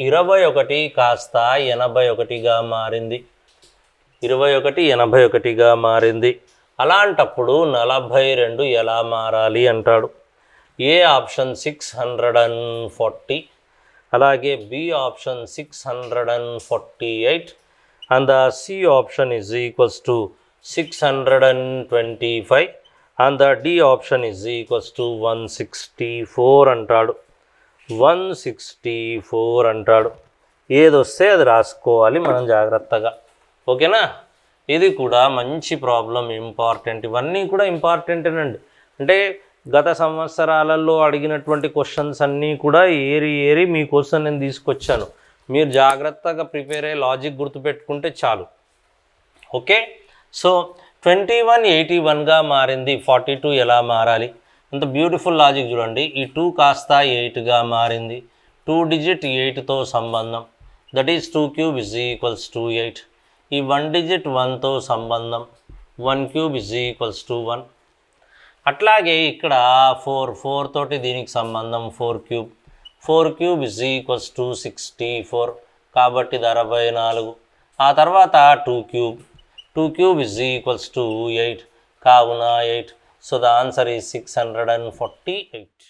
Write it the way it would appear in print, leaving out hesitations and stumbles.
21 కాస్త 81గా మారింది. 21 81గా మారింది. అలాంటప్పుడు 42 ఎలా మారాలి అంటాడు. ఏ ఆప్షన్ 640, అలాగే B option 648 and the C option is equals to 625 and the D option is equals to 164 అంటాడు. 164 అంటాడు. ఏదొస్తే అది రాసుకోవాలి మనం జాగ్రత్తగా. ఓకేనా? ఇది కూడా మంచి ప్రాబ్లం, ఇంపార్టెంట్. ఇవన్నీ కూడా ఇంపార్టెంటేనండి. అంటే గత సంవత్సరాలలో అడిగినటువంటి క్వశ్చన్స్ అన్నీ కూడా ఏరి మీకోసం నేను తీసుకొచ్చాను. మీరు జాగ్రత్తగా ప్రిపేర్ అయ్యి లాజిక్ గుర్తుపెట్టుకుంటే చాలు. ఓకే, సో 2181గా మారింది. 42 ఎలా మారాలి? అంత బ్యూటిఫుల్ లాజిక్ చూడండి. ఈ 2 కాస్త 8గా మారింది. 2 డిజిట్ 8తో సంబంధం, that is 2 cube is equals to 8. ఈ 1 డిజిట్ 1తో సంబంధం, 1 క్యూబ్ ఇజ్ ఈక్వల్స్ టు 1. అట్లాగే ఇక్కడ 4 తోటి దీనికి సంబంధం, 4 cube. 4 cube is equals to 64, కాబట్టి 64. ఆ తర్వాత 2 cube. 2 cube is equals to 8, కావున 8. So the answer is 648.